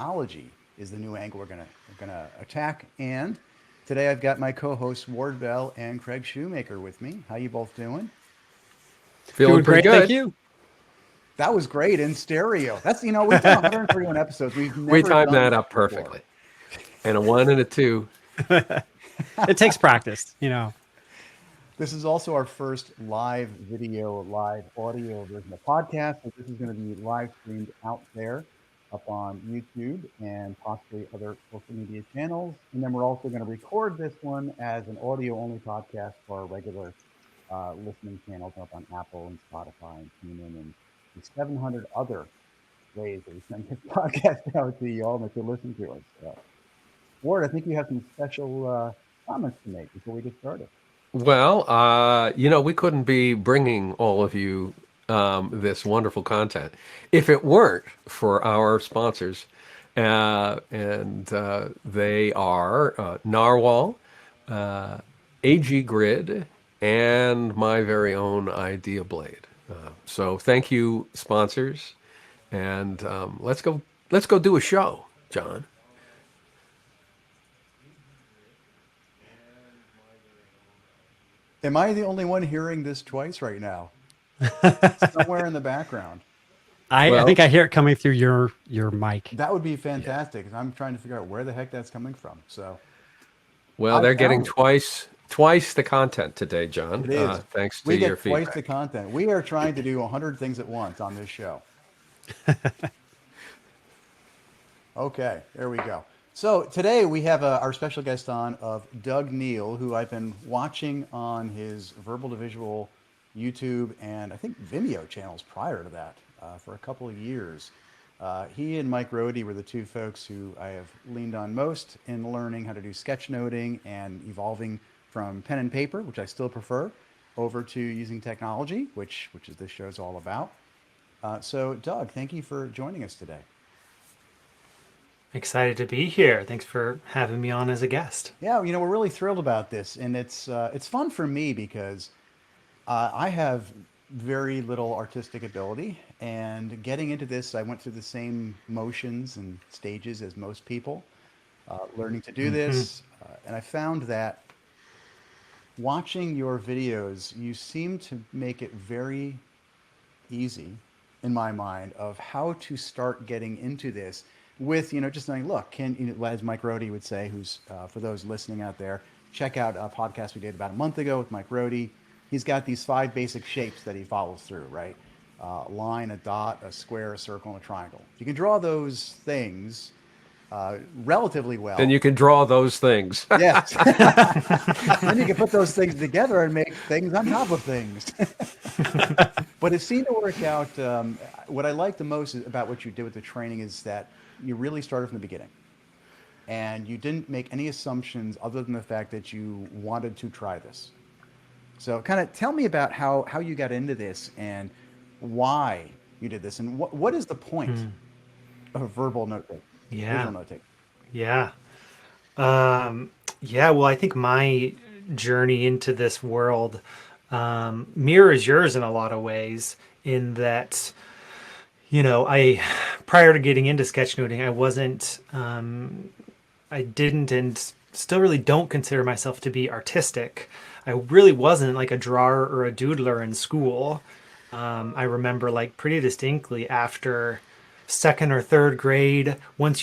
technology is the new angle we're gonna attack. And today I've got my co-hosts Ward Bell and Craig Shoemaker with me. How you both doing? Feeling Doing pretty great, thank good. you. That was great in stereo. That's we've done 131 episodes. We've We never timed done that this up before. perfectly. And a one and a two. It takes practice, you know. This is also our first live video, live audio version of podcast. So this is going to be live streamed out there up on YouTube and possibly other social media channels. And then we're also going to record this one as an audio only podcast for our regular listening channels up on Apple and Spotify and TuneIn and the 700 other ways that we send this podcast out to you all that you listen to us. Ward, I think you have some special comments to make before we get started. Well, we couldn't be bringing all of you this wonderful content if it weren't for our sponsors. And they are Narwhal, AG Grid, and my very own Idea Blade. So thank you, sponsors. And let's go do a show, John. Am I the only one hearing this twice right now? Somewhere in the background. I think I hear it coming through your mic. That would be fantastic. Yeah. I'm trying to figure out where the heck that's coming from. So, well, they're getting twice the content today, John. It is. Thanks to your feedback. We get twice the content. We are trying to do 100 things at once on this show. Okay, there we go. So today we have our special guest on of Doug Neill, who I've been watching on his Verbal to Visual YouTube and I think Vimeo channels prior to that for a couple of years. He and Mike Rohde were the two folks who I have leaned on most in learning how to do sketchnoting and evolving from pen and paper, which I still prefer, over to using technology, which is this show's all about. So Doug, thank you for joining us today. Excited to be here. Thanks for having me on as a guest. Yeah, we're really thrilled about this, and it's fun for me because I have very little artistic ability, and getting into this, I went through the same motions and stages as most people, learning to do this, and I found that watching your videos, you seem to make it very easy, in my mind, of how to start getting into this. With just knowing, look, as Mike Rohde would say, who's for those listening out there, check out a podcast we did about a month ago with Mike Rohde. He's got these 5 basic shapes that he follows through, right? A line, a dot, a square, a circle, and a triangle. If you can draw those things relatively well, then you can draw those things. Yes. Then you can put those things together and make things on top of things. But it seemed to work out. What I like the most about what you did with the training is that you really started from the beginning, and you didn't make any assumptions other than the fact that you wanted to try this. So kind of tell me about how you got into this and why you did this, and what is the point of verbal note-taking? Visual note-taking? Yeah. Well, I think my journey into this world mirrors yours in a lot of ways, in that I, prior to getting into sketchnoting, I didn't and still really don't consider myself to be artistic. I really wasn't like a drawer or a doodler in school. I remember like pretty distinctly after 2nd or 3rd grade, once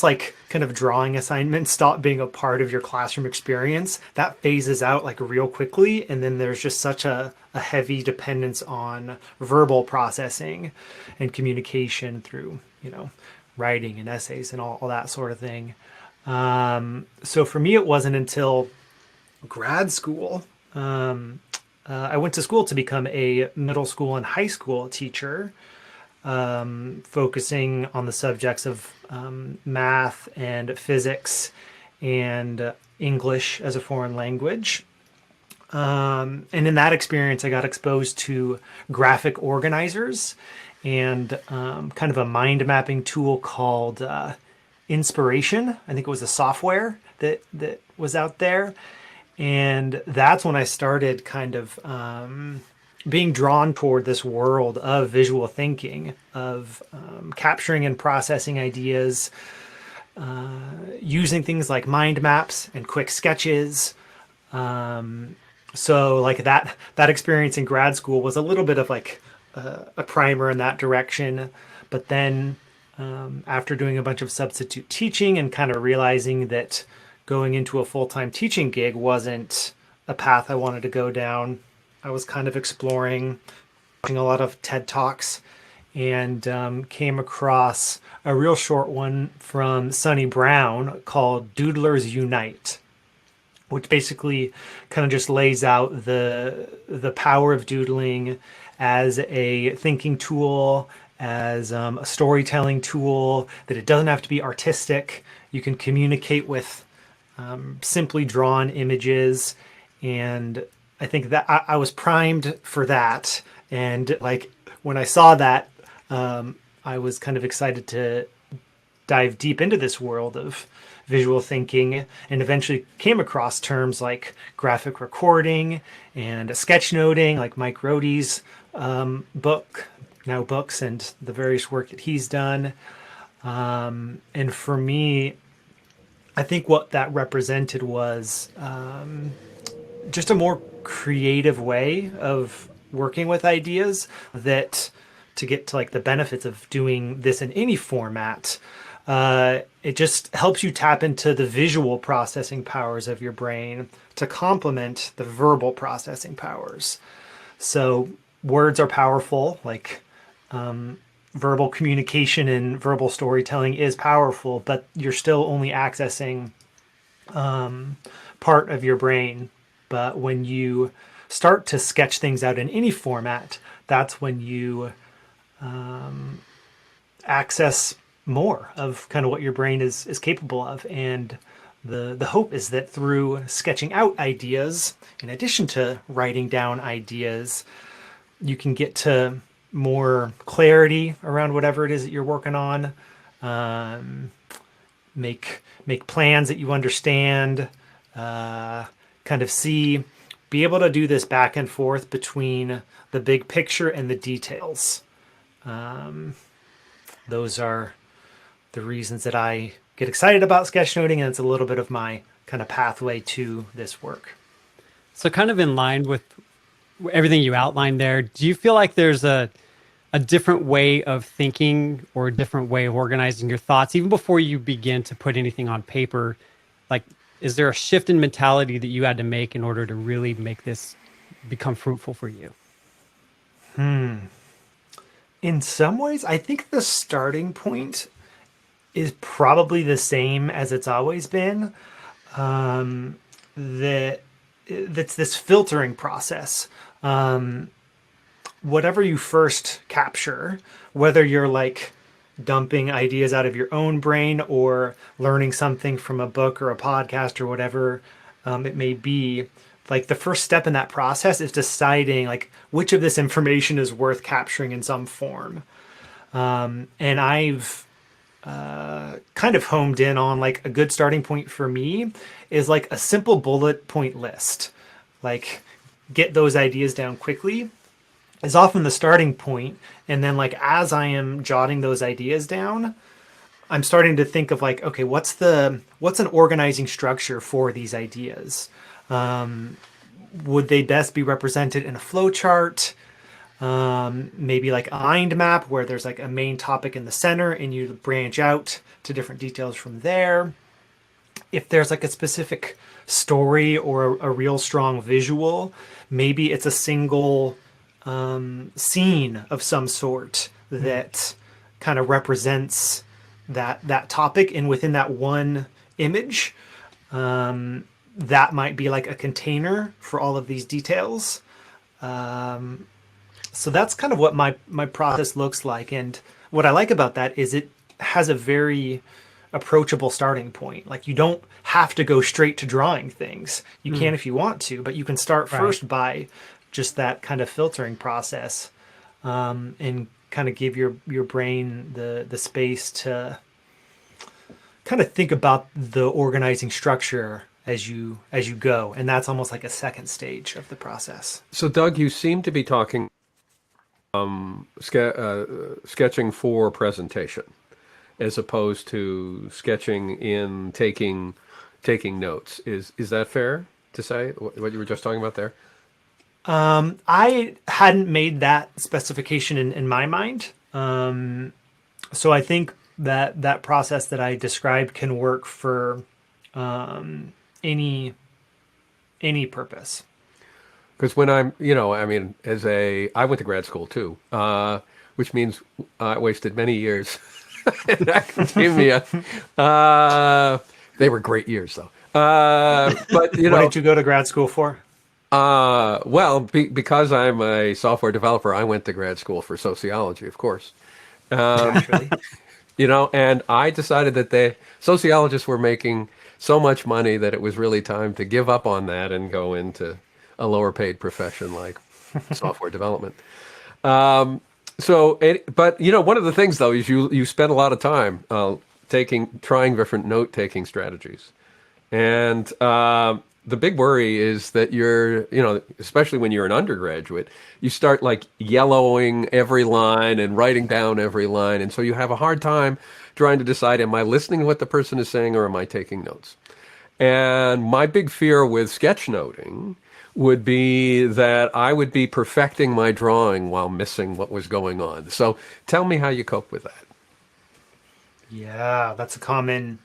like kind of drawing assignments stop being a part of your classroom experience, that phases out like real quickly. And then there's just such a heavy dependence on verbal processing and communication through, writing and essays and all that sort of thing. So for me, it wasn't until grad school. I went to school to become a middle school and high school teacher, focusing on the subjects of math and physics and English as a foreign language. And in that experience, I got exposed to graphic organizers and kind of a mind mapping tool called Inspiration. I think it was a software that was out there. And that's when I started kind of being drawn toward this world of visual thinking, of capturing and processing ideas, using things like mind maps and quick sketches. So like that experience in grad school was a little bit of like a primer in that direction. But then after doing a bunch of substitute teaching and kind of realizing that going into a full-time teaching gig wasn't a path I wanted to go down, I was kind of exploring, watching a lot of TED Talks, and came across a real short one from Sonny Brown called Doodlers Unite, which basically kind of just lays out the power of doodling as a thinking tool, as a storytelling tool, that it doesn't have to be artistic. You can communicate with simply drawn images. And I think that I was primed for that. And like when I saw that, I was kind of excited to dive deep into this world of visual thinking, and eventually came across terms like graphic recording and sketchnoting, like Mike Rohde's books and the various work that he's done. And for me, I think what that represented was just a more creative way of working with ideas, that to get to like the benefits of doing this in any format, it just helps you tap into the visual processing powers of your brain to complement the verbal processing powers. So words are powerful, like verbal communication and verbal storytelling is powerful, but you're still only accessing part of your brain. But when you start to sketch things out in any format, that's when you access more of kind of what your brain is capable of. And the hope is that through sketching out ideas, in addition to writing down ideas, you can get to more clarity around whatever it is that you're working on, make plans that you understand, kind of be able to do this back and forth between the big picture and the details. Those are the reasons that I get excited about sketchnoting, and it's a little bit of my kind of pathway to this work. So kind of in line with everything you outlined there, do you feel like there's a different way of thinking or a different way of organizing your thoughts, even before you begin to put anything on paper? Like, is there a shift in mentality that you had to make in order to really make this become fruitful for you? In some ways, I think the starting point is probably the same as it's always been. That's this filtering process. Whatever you first capture, whether you're like dumping ideas out of your own brain or learning something from a book or a podcast or whatever it may be, like the first step in that process is deciding like which of this information is worth capturing in some form. And I've kind of homed in on like a good starting point for me is like a simple bullet point list. Like get those ideas down quickly is often the starting point. And then like as I am jotting those ideas down, I'm starting to think of like, okay, what's an organizing structure for these ideas? Would they best be represented in a flow chart? Maybe like a mind map where there's like a main topic in the center and you branch out to different details from there. If there's like a specific story or a real strong visual, maybe it's a single scene of some sort that kind of represents that topic, and within that one image, that might be like a container for all of these details. So that's kind of what my process looks like. And what I like about that is it has a very approachable starting point. Like you don't have to go straight to drawing things. You can if you want to, but you can start first by just that kind of filtering process, and kind of give your brain the space to kind of think about the organizing structure as you go, and that's almost like a second stage of the process. So, Doug, you seem to be talking sketching for presentation, as opposed to sketching in taking notes. Is that fair to say what you were just talking about there? I hadn't made that specification in my mind. So I think that process that I described can work for any purpose. Because when I'm, I mean, I went to grad school too, which means I wasted many years in academia. They were great years though. But What did you go to grad school for? Well, because I'm a software developer, I went to grad school for sociology, of course. Naturally. And I decided that the sociologists were making so much money that it was really time to give up on that and go into a lower paid profession like software development. But one of the things though is you spend a lot of time trying different note taking strategies, and the big worry is that especially when you're an undergraduate, you start like yellowing every line and writing down every line. And so you have a hard time trying to decide, am I listening to what the person is saying or am I taking notes? And my big fear with sketchnoting would be that I would be perfecting my drawing while missing what was going on. So tell me how you cope with that. Yeah, that's a common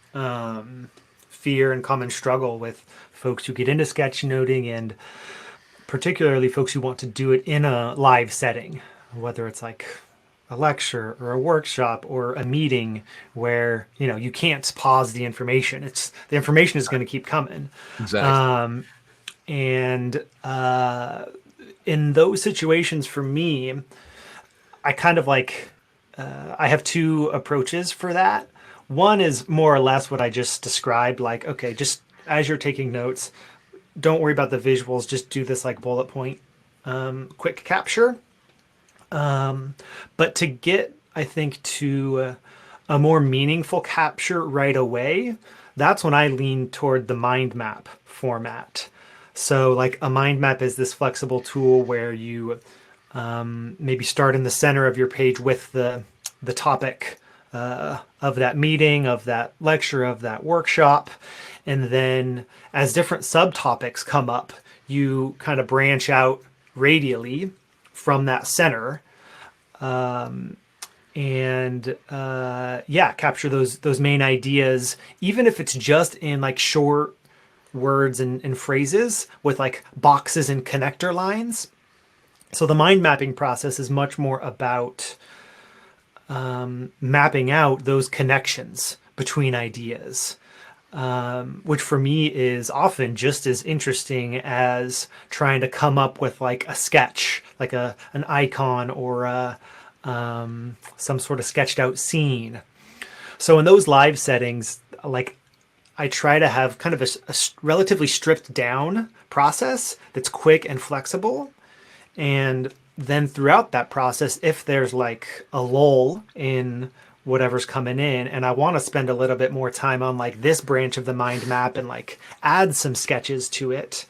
fear and common struggle with folks who get into sketchnoting, and particularly folks who want to do it in a live setting, whether it's like a lecture or a workshop or a meeting where you can't pause the information. The information is going to keep coming. Exactly. And in those situations, for me, I kind of like I have two approaches for that. One is more or less what I just described, like, okay, just as you're taking notes, don't worry about the visuals, just do this like bullet point quick capture. But to get, I think, to a more meaningful capture right away, that's when I lean toward the mind map format. So like a mind map is this flexible tool where you maybe start in the center of your page with the topic of that meeting, of that lecture, of that workshop. And then as different subtopics come up, you kind of branch out radially from that center. Capture those main ideas, even if it's just in like short words and phrases with like boxes and connector lines. So the mind mapping process is much more about mapping out those connections between ideas, which for me is often just as interesting as trying to come up with like a sketch, like an icon or some sort of sketched out scene. So in those live settings, like I try to have kind of a relatively stripped down process that's quick and flexible. And then throughout that process, if there's like a lull in whatever's coming in and I want to spend a little bit more time on like this branch of the mind map and like add some sketches to it,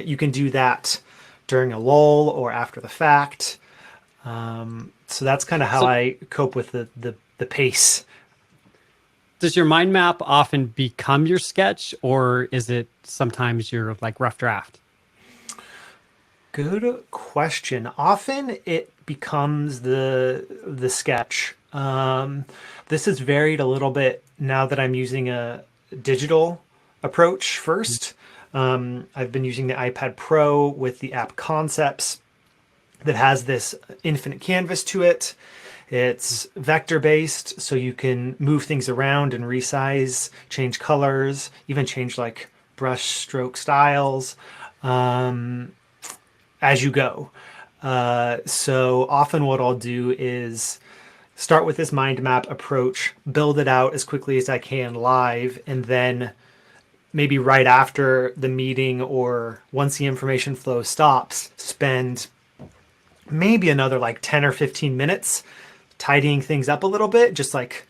you can do that during a lull or after the fact. So that's kind of how I cope with the pace. Does your mind map often become your sketch, or is it sometimes your like rough draft? Good question. Often it becomes the sketch. This has varied a little bit now that I'm using a digital approach first. I've been using the iPad Pro with the app Concepts that has this infinite canvas to it. It's vector based, so you can move things around and resize, change colors, even change like brush stroke styles as you go. So often what I'll do is start with this mind map approach, build it out as quickly as I can live, and then maybe right after the meeting or once the information flow stops, spend maybe another like 10 or 15 minutes tidying things up a little bit, just like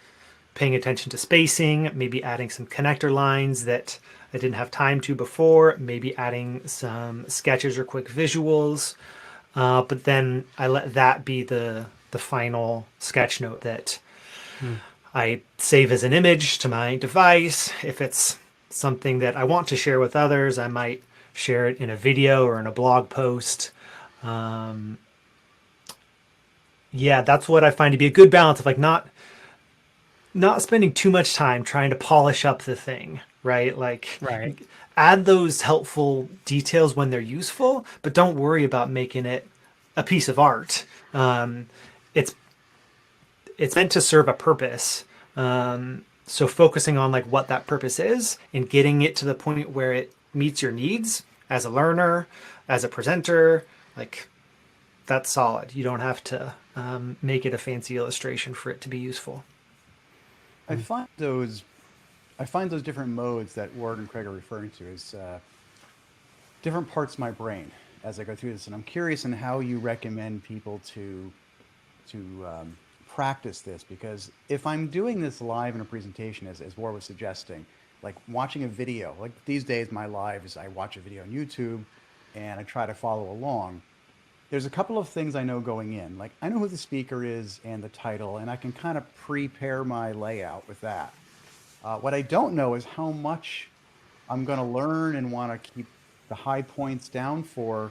paying attention to spacing, maybe adding some connector lines that I didn't have time to before, maybe adding some sketches or quick visuals. But then I let that be the final sketch note that I save as an image to my device. If it's something that I want to share with others, I might share it in a video or in a blog post. Yeah, that's what I find to be a good balance of like not spending too much time trying to polish up the thing, right? Like Right. add those helpful details when they're useful, but don't worry about making it a piece of art. It's meant to serve a purpose. So focusing on like what that purpose is and getting it to the point where it meets your needs as a learner, as a presenter, like that's solid. You don't have to make it a fancy illustration for it to be useful. I find those different modes that Ward and Craig are referring to as different parts of my brain as I go through this, and I'm curious in how you recommend people to practice this, because if I'm doing this live in a presentation, as Ward was suggesting, like watching a video, like these days my live is I watch a video on YouTube and I try to follow along. There's a couple of things I know going in. Like I know who the speaker is and the title, and I can kind of prepare my layout with that. What I don't know is how much I'm going to learn and want to keep the high points down for.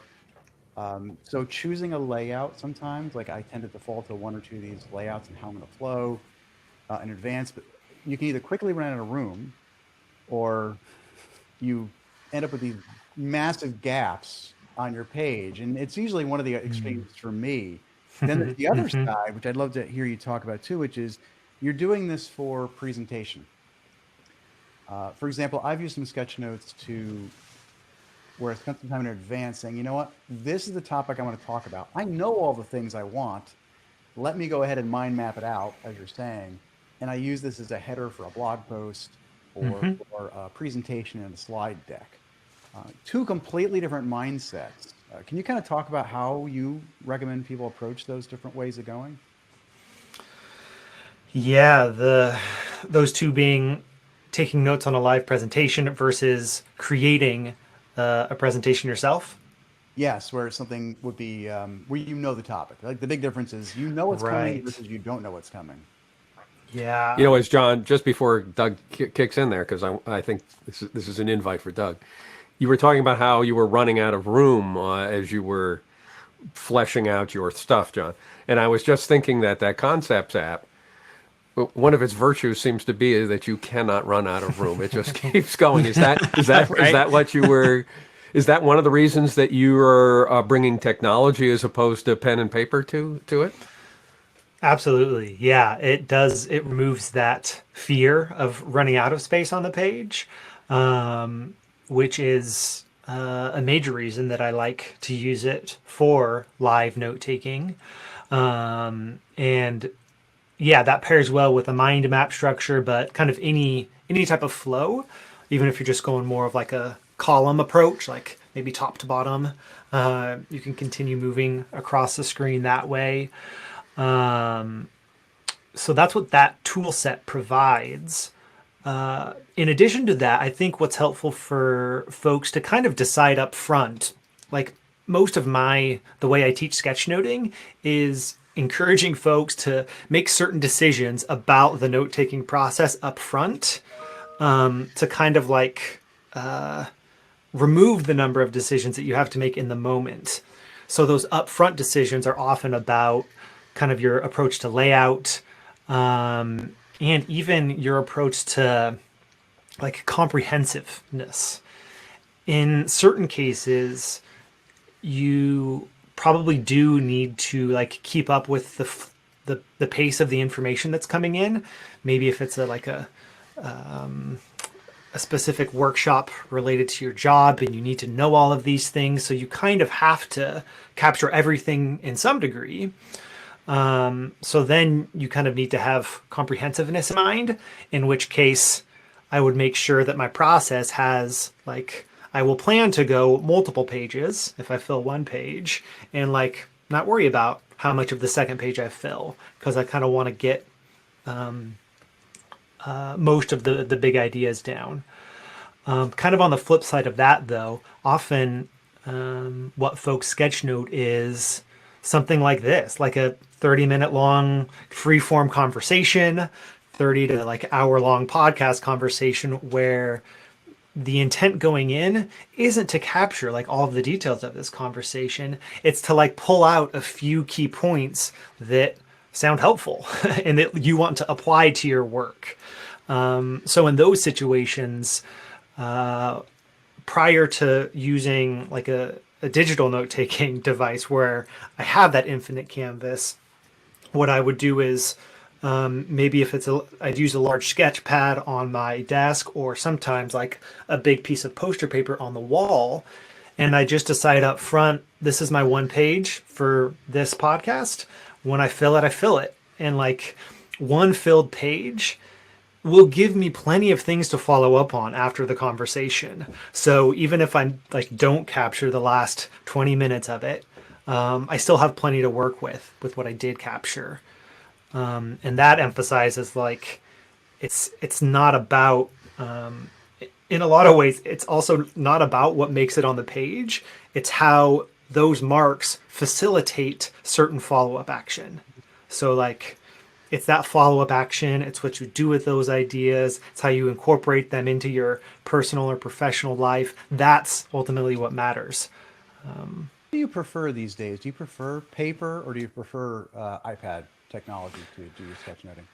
So choosing a layout sometimes, like I tend to default to one or two of these layouts and how I'm going to flow in advance. But you can either quickly run out of room, or you end up with these massive gaps on your page, and it's usually one of the extremes for me. Then there's the other side, which I'd love to hear you talk about too, which is you're doing this for presentation. For example, I've used some sketch notes where I spent some time in advance saying, you know what, this is the topic I want to talk about. I know all the things I want. Let me go ahead and mind map it out, as you're saying. And I use this as a header for a blog post or a presentation in a slide deck. Two completely different mindsets. Can you kind of talk about how you recommend people approach those different ways of going? Yeah, those two being taking notes on a live presentation versus creating a presentation yourself. Yes, where something would be where you know the topic. Like the big difference is you know what's coming Right. versus you don't know what's coming. Yeah. You know, as John, just before Doug kicks in there, because I think this is an invite for Doug. You were talking about how you were running out of room as you were fleshing out your stuff, John. And I was just thinking that Concepts app, one of its virtues seems to be that you cannot run out of room. It just keeps going. Is that Right. is that what you were? Is that one of the reasons that you are bringing technology as opposed to pen and paper to it? Absolutely. Yeah, it does. It removes that fear of running out of space on the page, which is a major reason that I like to use it for live note taking. And yeah, that pairs well with a mind map structure, but kind of any type of flow, even if you're just going more of like a column approach, like maybe top to bottom, you can continue moving across the screen that way. So that's what that tool set provides. In addition to that, I think what's helpful for folks to kind of decide up front, like most of the way I teach sketchnoting is encouraging folks to make certain decisions about the note-taking process up front, to kind of like remove the number of decisions that you have to make in the moment. So those upfront decisions are often about kind of your approach to layout, and even your approach to like comprehensiveness. In certain cases, you probably do need to like keep up with the pace of the information that's coming in. Maybe if it's a specific workshop related to your job and you need to know all of these things, so you kind of have to capture everything in some degree. So then you kind of need to have comprehensiveness in mind, in which case I would make sure that my process has like, I will plan to go multiple pages if I fill one page, and like not worry about how much of the second page I fill, because I kind of want to get most of the big ideas down. Kind of on the flip side of that, though, often what folks sketchnote is something like this, like a 30-minute long free-form conversation, 30 to like hour-long podcast conversation where the intent going in isn't to capture like all of the details of this conversation. It's to like pull out a few key points that sound helpful and that you want to apply to your work. So in those situations, prior to using like a digital note-taking device where I have that infinite canvas, what I would do is maybe if I'd use a large sketch pad on my desk, or sometimes like a big piece of poster paper on the wall. And I just decide up front, this is my one page for this podcast. When I fill it, I fill it. And like one filled page will give me plenty of things to follow up on after the conversation. So even if I like don't capture the last 20 minutes of it, I still have plenty to work with what I did capture. And that emphasizes like it's not about in a lot of ways it's also not about what makes it on the page. It's how those marks facilitate certain follow-up action. So like it's that follow-up action, it's what you do with those ideas, it's how you incorporate them into your personal or professional life. That's ultimately what matters. What do you prefer these days? Do you prefer paper or do you prefer iPad technology to do your sketchnoting?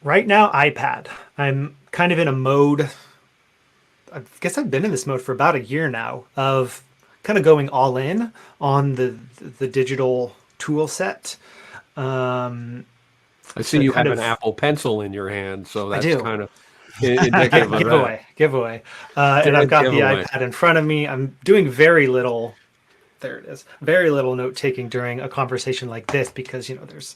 Right now, iPad. I'm kind of in a mode, I guess I've been in this mode for about a year now, of kind of going all in on the digital tool set. I see you have an Apple Pencil in your hand, so that's do. kind of indicative of that. Giveaway. And I've got the Giveaway. iPad in front of me. I'm doing very little. There it is. Very little note taking during a conversation like this because there's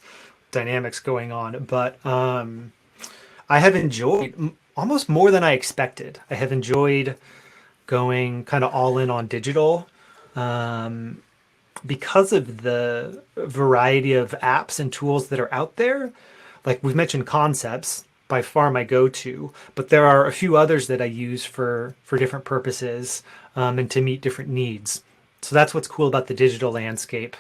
dynamics going on. But I have enjoyed almost more than I expected. I have enjoyed going kind of all in on digital. Because of the variety of apps and tools that are out there. Like we've mentioned Concepts, by far my go-to, but there are a few others that I use for different purposes and to meet different needs. So that's what's cool about the digital landscape.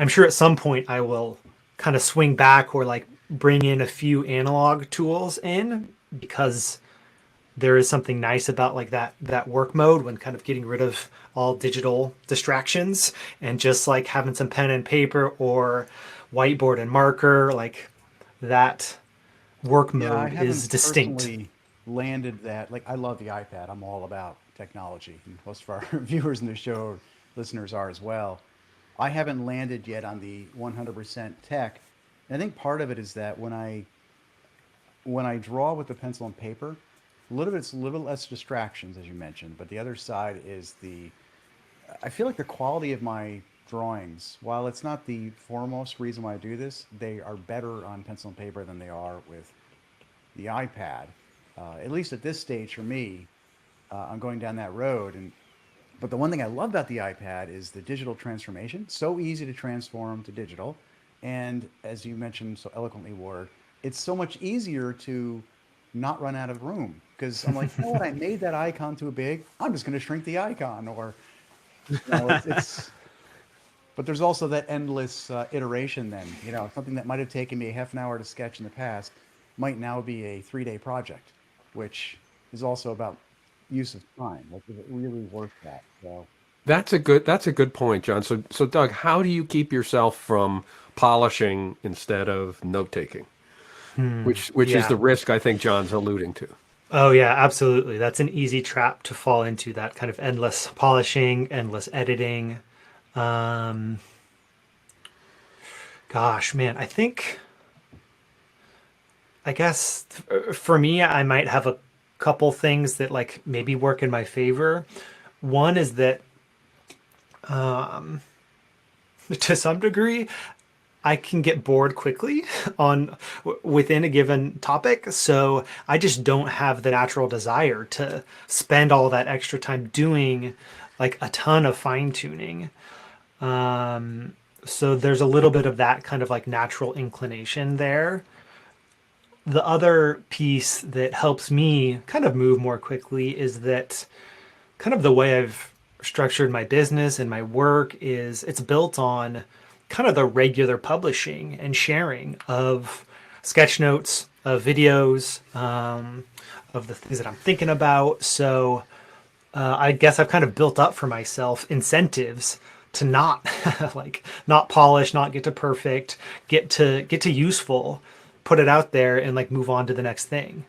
I'm sure at some point I will kind of swing back or like bring in a few analog tools in because there is something nice about like that work mode when kind of getting rid of all digital distractions and just like having some pen and paper or whiteboard and marker, like that work Yeah, I mode haven't is distinct. personally landed that. Like, I love the iPad. I'm all about technology, and most of our viewers in the show, listeners are as well. I haven't landed yet on the 100% tech. And I think part of it is that when I draw with the pencil and paper, it's a little less distractions, as you mentioned. But the other side is I feel like the quality of my drawings, while it's not the foremost reason why I do this, they are better on pencil and paper than they are with the iPad. At least at this stage for me, I'm going down that road. But the one thing I love about the iPad is the digital transformation. So easy to transform to digital. And as you mentioned so eloquently, Ward, it's so much easier to not run out of room. Because I'm like, you know what, I made that icon too big. I'm just going to shrink the icon. Or, but there's also that endless iteration then. Something that might have taken me a half an hour to sketch in the past might now be a 3-day project, which is also about use of time. Like, is it really worth that? So That's a good point, John. So Doug, how do you keep yourself from polishing instead of note taking? Which is the risk I think John's alluding to. Oh yeah, absolutely. That's an easy trap to fall into, that kind of endless polishing, endless editing. Gosh, man, I guess for me, I might have a couple things that like maybe work in my favor. One is that to some degree, I can get bored quickly within a given topic. So I just don't have the natural desire to spend all that extra time doing like a ton of fine tuning. So there's a little bit of that kind of like natural inclination there. the other piece that helps me kind of move more quickly is that kind of the way I've structured my business and my work is it's built on kind of the regular publishing and sharing of sketch notes, of videos, of the things that I'm thinking about. So I guess I've kind of built up for myself incentives to not not polish, not get to perfect, get to useful, put it out there and like move on to the next thing.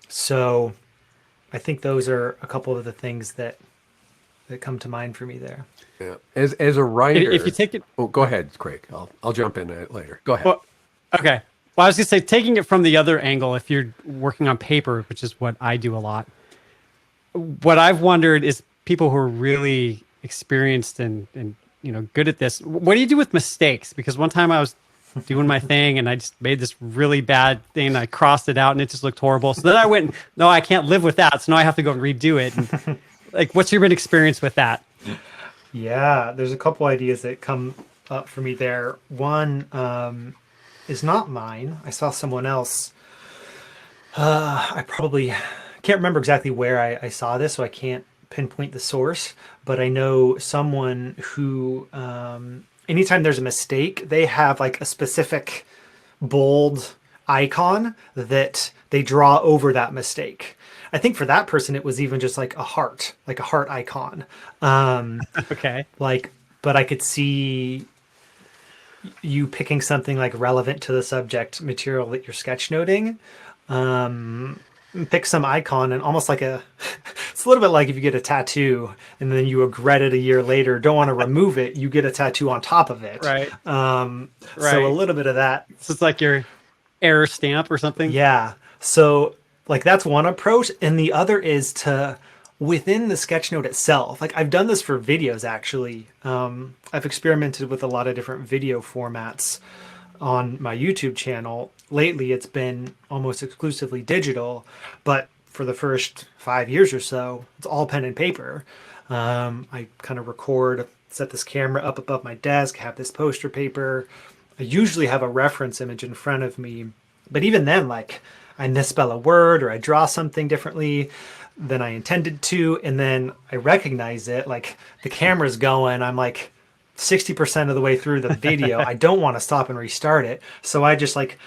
So I think those are a couple of the things that come to mind for me there. Yeah. As a writer, If you take it, oh, go ahead, Craig. I'll jump in later. Go ahead. well, okay. Well, I was gonna say, taking it from the other angle, if you're working on paper, which is what I do a lot, what I've wondered is people who are really experienced and good at this. What do you do with mistakes? Because one time I was doing my thing and I just made this really bad thing. And I crossed it out and it just looked horrible. So then I went, no, I can't live with that. So now I have to go and redo it. And, like, what's your experience with that? Yeah, there's a couple ideas that come up for me there. One is not mine. I saw someone else. I probably can't remember exactly where I saw this, so I can't pinpoint the source. But I know someone who, anytime there's a mistake, they have like a specific bold icon that they draw over that mistake. I think for that person, it was even just like a heart icon. Okay. But I could see you picking something like relevant to the subject material that you're sketchnoting. Pick some icon and almost like it's a little bit like if you get a tattoo and then you regret it a year later, don't want to remove it, you get a tattoo on top of it. Right. So a little bit of that. So it's like your error stamp or something. Yeah. So like that's one approach. And the other is to within the sketchnote itself. Like I've done this for videos actually. I've experimented with a lot of different video formats on my YouTube channel. Lately it's been almost exclusively digital, but for the first 5 years or so, it's all pen and paper. I kind of record, set this camera up above my desk, have this poster paper. I usually have a reference image in front of me, but even then, like I misspell a word or I draw something differently than I intended to, and then I recognize it, like the camera's going, I'm like 60% of the way through the video. I don't want to stop and restart it. So I just like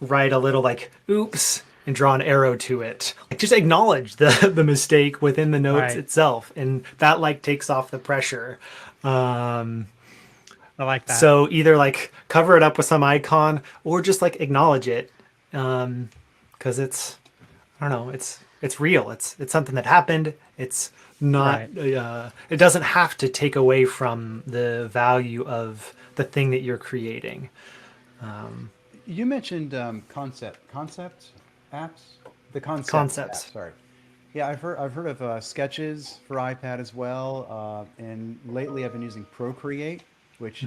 write a little like, oops, and draw an arrow to it. Like just acknowledge the mistake within the notes itself. And that like takes off the pressure. I like that. So either like cover it up with some icon or just like acknowledge it. Cause it's, I don't know, it's real. It's something that happened. It's not, it doesn't have to take away from the value of the thing that you're creating. You mentioned concept apps, the Concepts. app, sorry. Yeah, I've heard of Sketches for iPad as well, and lately I've been using Procreate, which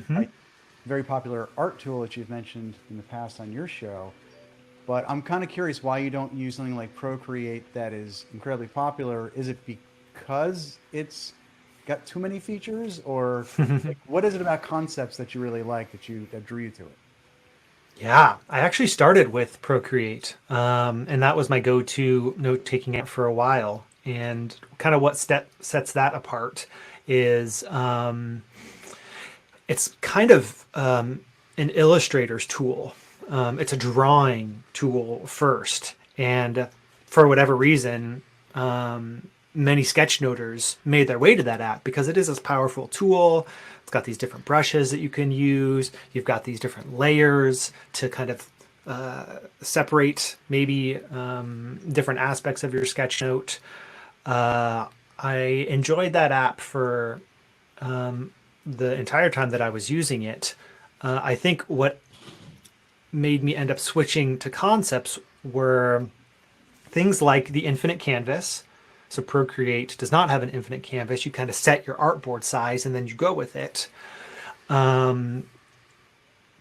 very popular art tool that you've mentioned in the past on your show. But I'm kind of curious why you don't use something like Procreate that is incredibly popular. Is it because it's got too many features, or like, what is it about concepts that you really like that drew you to it? Yeah, I actually started with Procreate, and that was my go-to note-taking app for a while. And kind of what sets that apart is it's kind of an illustrator's tool. It's a drawing tool first, and for whatever reason, many sketchnoters made their way to that app because it is this powerful tool. It's got these different brushes that you can use. You've got these different layers to kind of separate maybe different aspects of your sketchnote. I enjoyed that app for the entire time that I was using it. I think what made me end up switching to concepts were things like the infinite canvas. So Procreate does not have an infinite canvas. You kind of set your artboard size and then you go with it.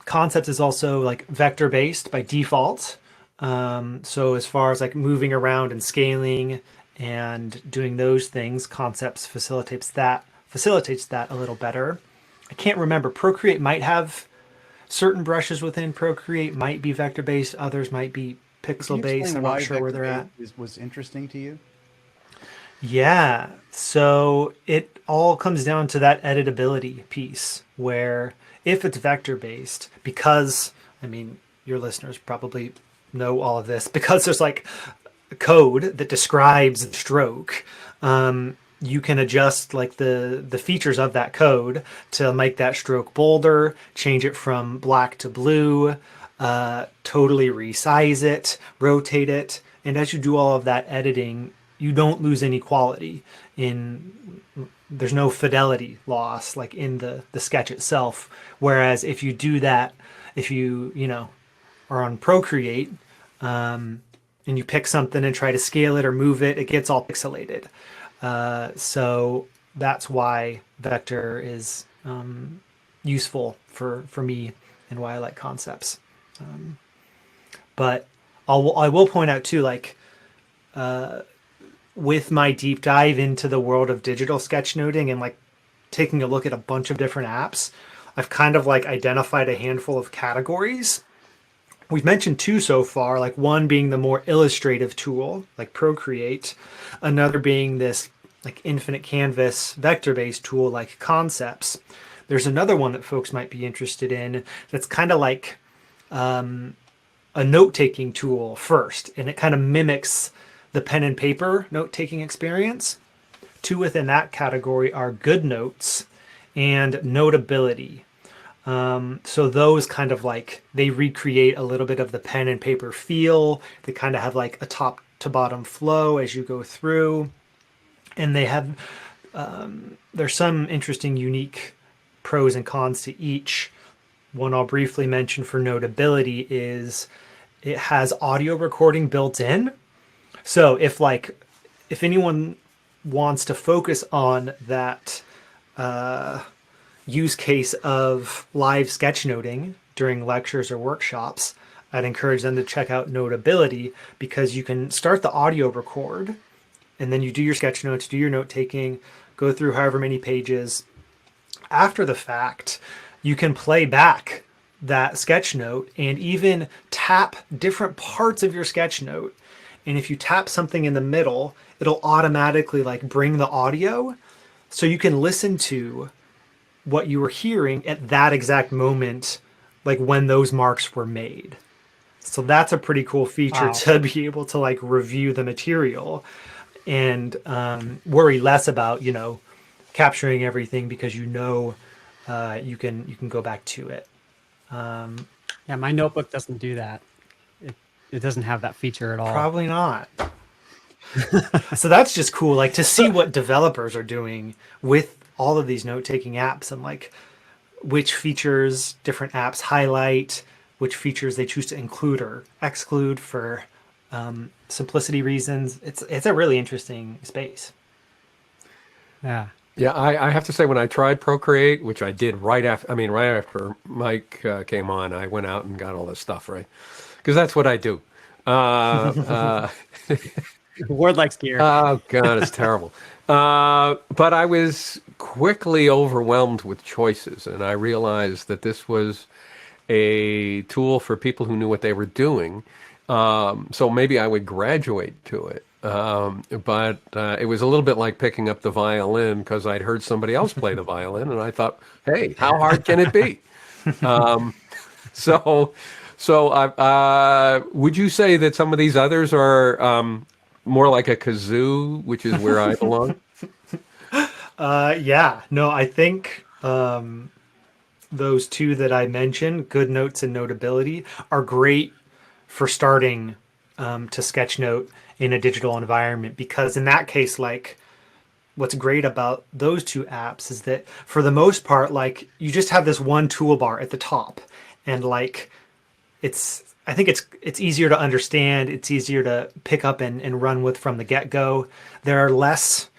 Concepts is also like vector based by default. So as far as like moving around and scaling and doing those things, Concepts facilitates that a little better. I can't remember. Procreate might have certain brushes within Procreate might be vector-based, others might be Can you pixel-based. explain I'm why not sure where they're at. was interesting to you? Yeah. So it all comes down to that editability piece where if it's vector based, because I mean, your listeners probably know all of this because there's like code that describes the stroke. You can adjust like the features of that code to make that stroke bolder, change it from black to blue, totally resize it, rotate it. And as you do all of that editing, you don't lose any quality in there's no fidelity loss like in the sketch itself. Whereas if you do that, if you know are on Procreate, and you pick something and try to scale it or move it, it gets all pixelated. So that's why vector is useful for me and why I like concepts. But I will point out too, like with my deep dive into the world of digital sketchnoting and like taking a look at a bunch of different apps, I've kind of like identified a handful of categories. We've mentioned two so far, like one being the more illustrative tool, like Procreate, another being this like infinite canvas vector-based tool like Concepts. There's another one that folks might be interested in that's kind of like a note-taking tool first, and it kind of mimics the pen and paper note-taking experience. Two within that category are GoodNotes and Notability. So those kind of like, they recreate a little bit of the pen and paper feel. They kind of have like a top to bottom flow as you go through. And they have, there's some interesting, unique pros and cons to each. One I'll briefly mention for Notability is it has audio recording built in. So if anyone wants to focus on that, use case of live sketchnoting during lectures or workshops, I'd encourage them to check out Notability because you can start the audio record and then you do your sketch notes, do your note taking, go through however many pages. After the fact, you can play back that sketch note and even tap different parts of your sketch note. And if you tap something in the middle, it'll automatically like bring the audio so you can listen to what you were hearing at that exact moment, like when those marks were made. So that's a pretty cool feature. Wow. To be able to like review the material and worry less about, you know, capturing everything because you know you can go back to it. Yeah, my notebook doesn't do that. It doesn't have that feature at all. Probably not. So that's just cool, like to see what developers are doing with all of these note-taking apps and like which features different apps highlight, which features they choose to include or exclude for simplicity reasons. It's a really interesting space. Yeah. Yeah, I have to say when I tried Procreate, which I did right after Mike came on, I went out and got all this stuff, right? Because that's what I do. Word likes gear. Oh, God, it's terrible. But I was quickly overwhelmed with choices, and I realized that this was a tool for people who knew what they were doing. So maybe I would graduate to it. But it was a little bit like picking up the violin because I'd heard somebody else play the violin, and I thought, hey, how hard can it be? So would you say that some of these others are more like a kazoo, which is where I belong? Yeah, no, I think those two that I mentioned, GoodNotes and Notability, are great for starting to sketchnote in a digital environment because in that case, like what's great about those two apps is that for the most part, like you just have this one toolbar at the top and like I think it's easier to understand. It's easier to pick up and run with from the get-go. There are less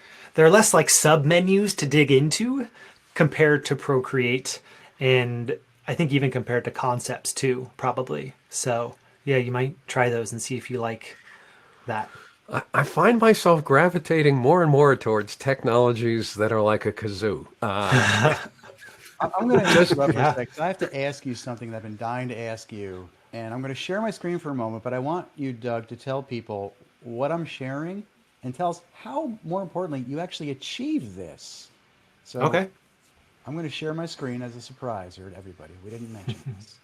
like sub menus to dig into compared to Procreate, and I think even compared to Concepts too, probably. So yeah, you might try those and see if you like that. I find myself gravitating more and more towards technologies that are like a kazoo. I'm going to interrupt for a Yeah. sec. I have to ask you something that I've been dying to ask you, and I'm going to share my screen for a moment, but I want you, Doug, to tell people what I'm sharing and tell us how, more importantly, you actually achieve this. So Okay. I'm going to share my screen as a surprise here to everybody. We didn't mention this.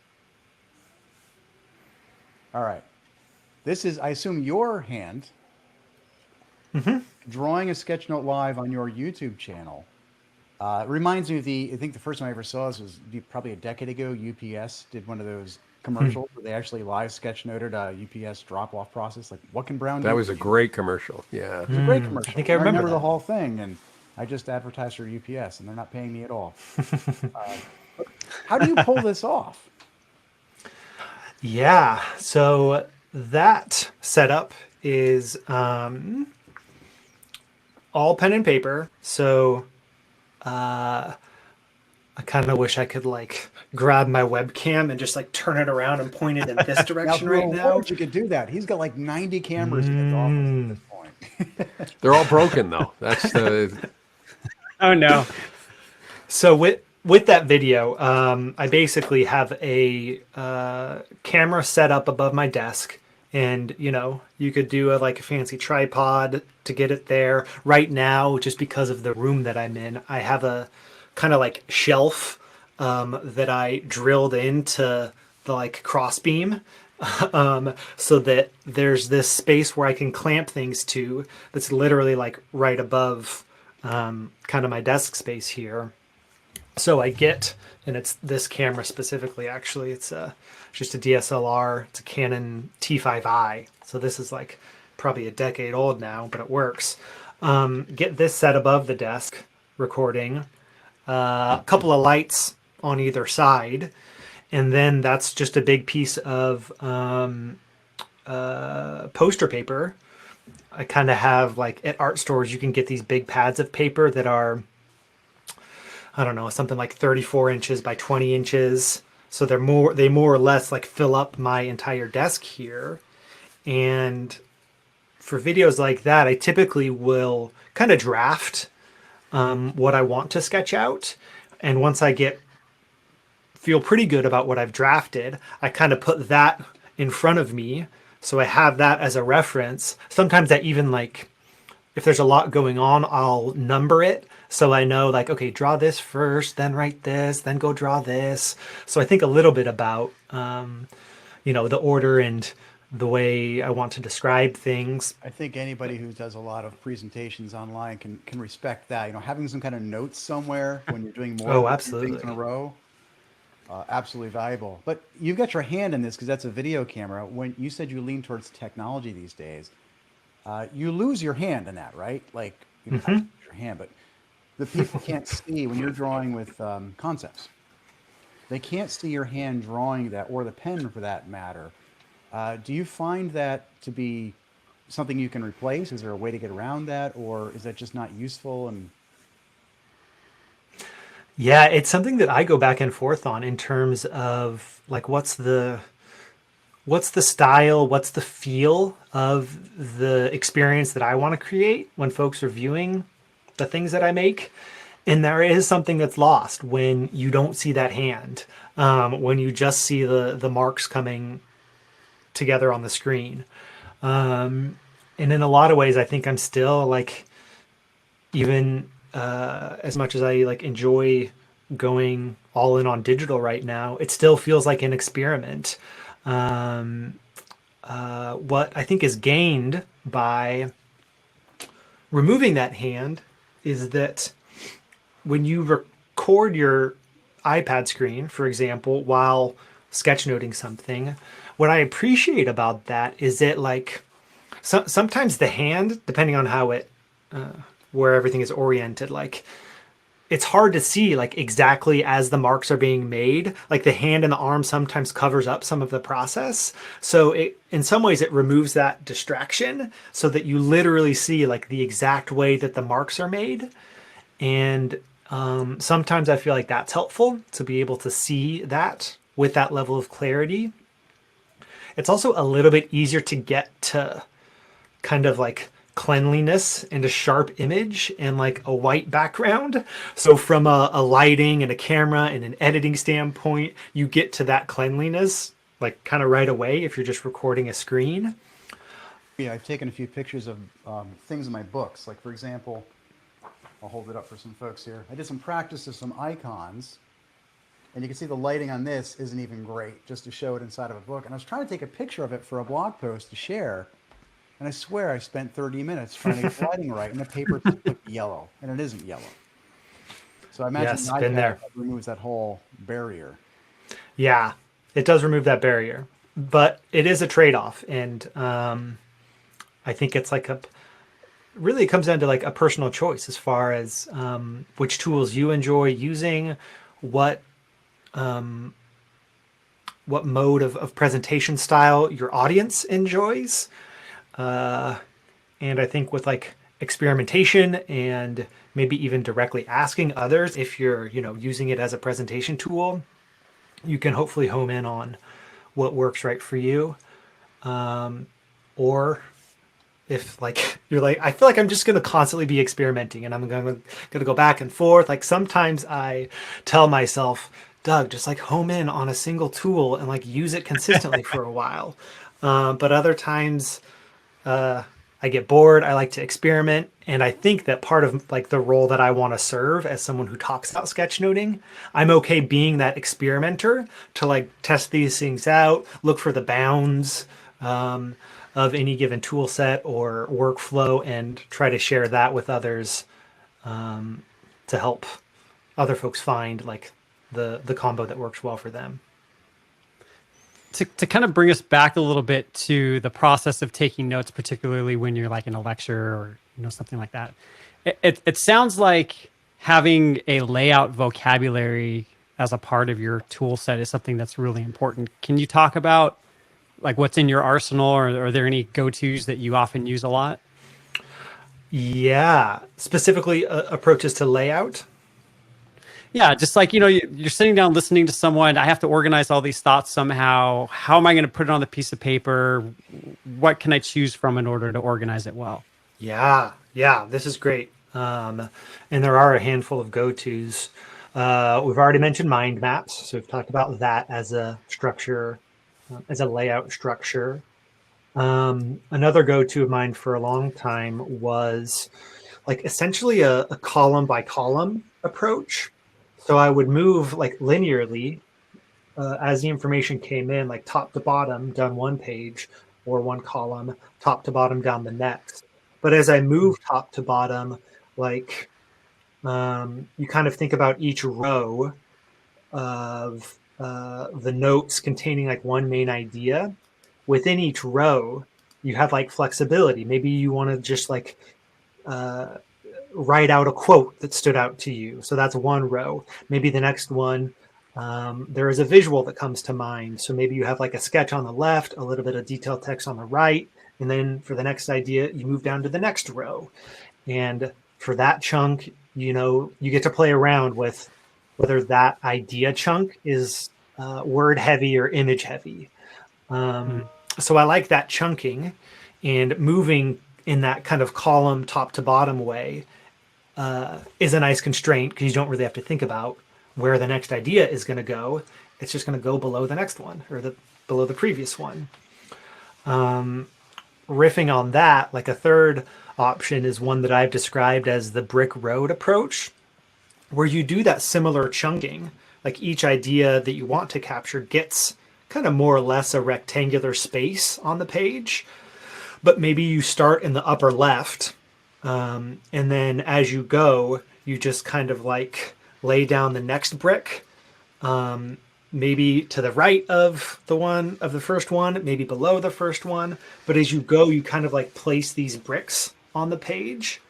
All right. This is, I assume, your hand drawing a sketch note live on your YouTube channel. It reminds me of I think the first time I ever saw this was probably a decade ago. UPS did one of those commercials where they actually live sketch noted a UPS drop off process. Like, what can Brown do That was for a you? great commercial. Yeah. It was a great I commercial. think I remember the that. whole thing, and I just advertised for UPS, and they're not paying me at all. How do you pull this off? Yeah. So that setup is all pen and paper. So I kind of wish I could like grab my webcam and just like turn it around and point it in this Now, direction through right now. words, you could do that. He's got like 90 cameras in his office at this point. They're all broken though. That's the Oh no. So with that video, I basically have a camera set up above my desk, and you could do like a fancy tripod to get it there. Right now, just because of the room that I'm in, I have a kind of like shelf that I drilled into the like cross beam. So that there's this space where I can clamp things to that's literally like right above kind of my desk space here. So I get, and it's this camera specifically, actually, it's just a DSLR. It's a Canon T5i. So this is like probably a decade old now, but it works. Get this set above the desk recording, a couple of lights on either side. And then that's just a big piece of poster paper. I kind of have like at art stores, you can get these big pads of paper that are, I don't know, something like 34 inches by 20 inches. So they more or less like fill up my entire desk here. And for videos like that, I typically will kind of draft what I want to sketch out. And once I feel pretty good about what I've drafted, I kind of put that in front of me. So I have that as a reference. Sometimes I even like, if there's a lot going on, I'll number it. So I know like, okay, draw this first, then write this, then go draw this. So I think a little bit about, the order and the way I want to describe things. I think anybody who does a lot of presentations online can respect that. Having some kind of notes somewhere when you're doing more Oh, than two absolutely. things in a row, absolutely valuable. But you've got your hand in this because that's a video camera. When you said you lean towards technology these days, you lose your hand in that, right? Like you don't have to lose your hand, but the people can't see when you're drawing with concepts. They can't see your hand drawing that, or the pen for that matter. Do you find that to be something you can replace? Is there a way to get around that, or is that just not useful? And Yeah, it's something that I go back and forth on in terms of like what's the style, what's the feel of the experience that I want to create when folks are viewing the things that I make. And there is something that's lost when you don't see that hand, when you just see the marks coming together on the screen. And in a lot of ways, I think I'm still like, even as much as I like enjoy going all in on digital right now, it still feels like an experiment. What I think is gained by removing that hand is that when you record your iPad screen, for example, while sketchnoting something, what I appreciate about that is that like sometimes the hand, depending on how where everything is oriented, like it's hard to see like exactly as the marks are being made. Like the hand and the arm sometimes covers up some of the process. So in some ways it removes that distraction so that you literally see like the exact way that the marks are made. And sometimes I feel like that's helpful to be able to see that with that level of clarity. It's also a little bit easier to get to kind of like cleanliness and a sharp image and like a white background. So from a lighting and a camera and an editing standpoint, you get to that cleanliness like kind of right away if you're just recording a screen. Yeah, I've taken a few pictures of things in my books. Like, for example, I'll hold it up for some folks here. I did some practice of some icons, and you can see the lighting on this isn't even great, just to show it inside of a book. And I was trying to take a picture of it for a blog post to share, and I swear I spent 30 minutes trying to get the lighting right, and the paper just looked yellow, and it isn't yellow. So I imagine Yes, the been iPad there. removes that whole barrier. Yeah, it does remove that barrier, but it is a trade-off. And I think it's like really it comes down to like a personal choice as far as which tools you enjoy using, what mode of presentation style your audience enjoys. And I think with like experimentation and maybe even directly asking others if you're, using it as a presentation tool, you can hopefully home in on what works right for you. Or if like you're like, I feel like I'm just going to constantly be experimenting and I'm going to go back and forth. Like sometimes I tell myself, Doug, just like home in on a single tool and like use it consistently for a while. But other times I get bored. I like to experiment. And I think that part of like the role that I want to serve as someone who talks about sketchnoting, I'm okay being that experimenter to like test these things out, look for the bounds of any given tool set or workflow and try to share that with others to help other folks find like the combo that works well for them. To kind of bring us back a little bit to the process of taking notes, particularly when you're like in a lecture or something like that, it sounds like having a layout vocabulary as a part of your tool set is something that's really important. Can you talk about like what's in your arsenal, or are there any go-tos that you often use a lot? Yeah, specifically approaches to layout. Yeah, just like, you're sitting down listening to someone. I have to organize all these thoughts somehow. How am I going to put it on the piece of paper? What can I choose from in order to organize it well? Yeah, this is great. And there are a handful of go-tos. We've already mentioned mind maps. So we've talked about that as a structure, as a layout structure. Another go-to of mine for a long time was like essentially a column by column approach. So I would move like linearly as the information came in, like top to bottom down one page or one column, top to bottom down the next. But as I move top to bottom, like you kind of think about each row of the notes containing like one main idea. Within each row, you have like flexibility. Maybe you want to just like write out a quote that stood out to you. So that's one row. Maybe the next one, there is a visual that comes to mind. So maybe you have like a sketch on the left, a little bit of detailed text on the right. And then for the next idea, you move down to the next row. And for that chunk, you get to play around with whether that idea chunk is word heavy or image heavy. So I like that chunking and moving in that kind of column top to bottom way is a nice constraint because you don't really have to think about where the next idea is going to go. It's just going to go below the next one or below the previous one. Riffing on that, like a third option is one that I've described as the brick road approach, where you do that similar chunking. Like each idea that you want to capture gets kind of more or less a rectangular space on the page, but maybe you start in the upper left. And then as you go, you just kind of like lay down the next brick, maybe to the right of the first one, maybe below the first one. But as you go, you kind of like place these bricks on the page.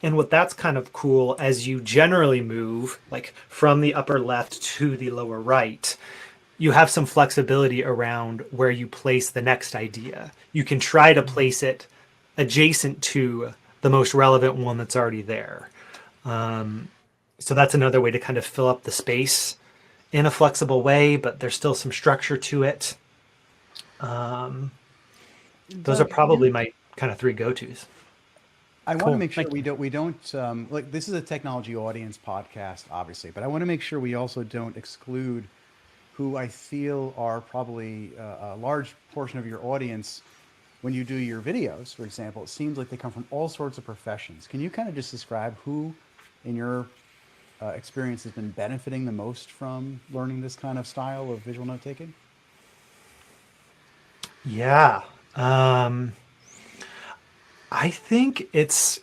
And what that's kind of cool, as you generally move like from the upper left to the lower right, you have some flexibility around where you place the next idea. You can try to place it adjacent to the most relevant one that's already there. So that's another way to kind of fill up the space in a flexible way, but there's still some structure to it. Those are probably my kind of three go-tos. I want to Cool. make sure Thank we don't like this is a technology audience podcast, obviously, but I want to make sure we also don't exclude who I feel are probably a large portion of your audience. When you do your videos, for example, it seems like they come from all sorts of professions. Can you kind of just describe who, in your experience, has been benefiting the most from learning this kind of style of visual note taking? Yeah. I think it's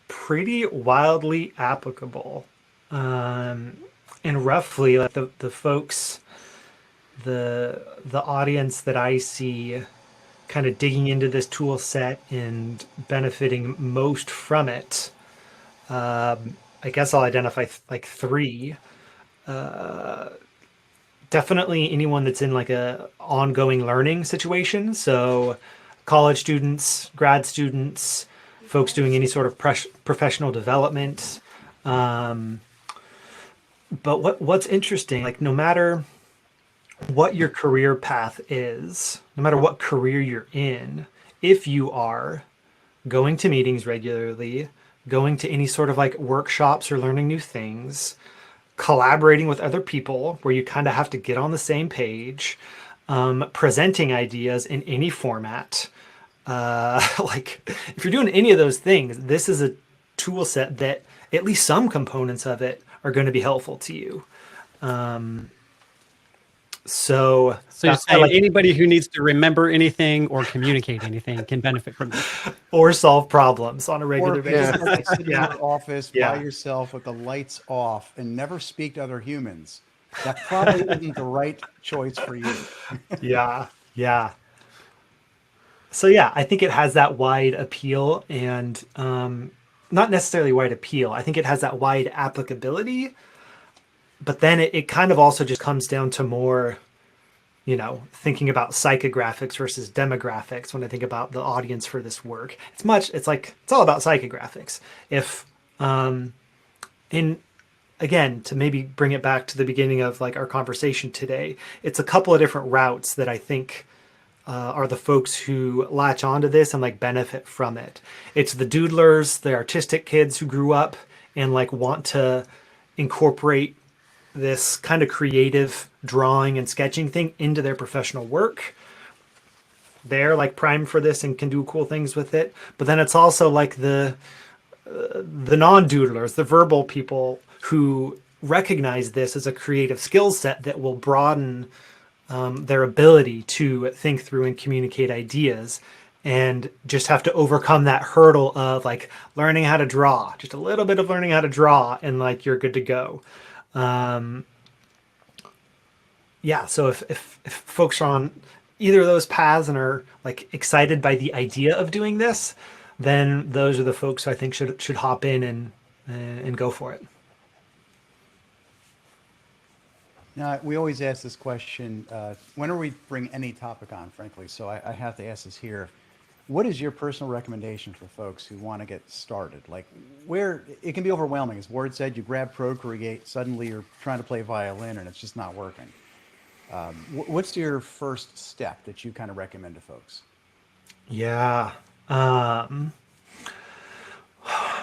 pretty wildly applicable. And roughly, like the folks, the audience that I see kind of digging into this tool set and benefiting most from it, I guess I'll identify like three. Definitely anyone that's in like a ongoing learning situation. So college students, grad students, folks doing any sort of professional development. Um, but what's interesting, like no matter what your career path is, no matter what career you're in, if you are going to meetings regularly, going to any sort of like workshops or learning new things, collaborating with other people where you kind of have to get on the same page, presenting ideas in any format. Like if you're doing any of those things, this is a tool set that at least some components of it are going to be helpful to you. So So you're that's why I saying like anybody who needs to remember anything or communicate anything can benefit from this. or solve problems on a Or regular if you just basis. like to sit in Yeah. your office by Yeah. yourself with the lights off and never speak to other humans, that probably isn't the right choice for you. Yeah. Yeah. So yeah, I think it has that wide appeal and not necessarily wide appeal. I think it has that wide applicability, but then it kind of also just comes down to more, thinking about psychographics versus demographics. When I think about the audience for this work, it's all about psychographics. If, in again, to maybe bring it back to the beginning of like our conversation today, it's a couple of different routes that I think are the folks who latch onto this and like benefit from it. It's the doodlers, the artistic kids who grew up and like want to incorporate this kind of creative drawing and sketching thing into their professional work. They're like primed for this and can do cool things with it. But then it's also like the non-doodlers, the verbal people who recognize this as a creative skill set that will broaden their ability to think through and communicate ideas, and just have to overcome that hurdle of like learning how to draw, just a little bit of learning how to draw, and like you're good to go. Yeah, so if folks are on either of those paths and are like excited by the idea of doing this, then those are the folks who I think should hop in and go for it. Now, we always ask this question whenever we bring any topic on, frankly, so I have to ask this here. What is your personal recommendation for folks who want to get started? Like, where it can be overwhelming. As Ward said, you grab Procreate, suddenly you're trying to play violin and it's just not working. What's your first step that you kind of recommend to folks? Yeah.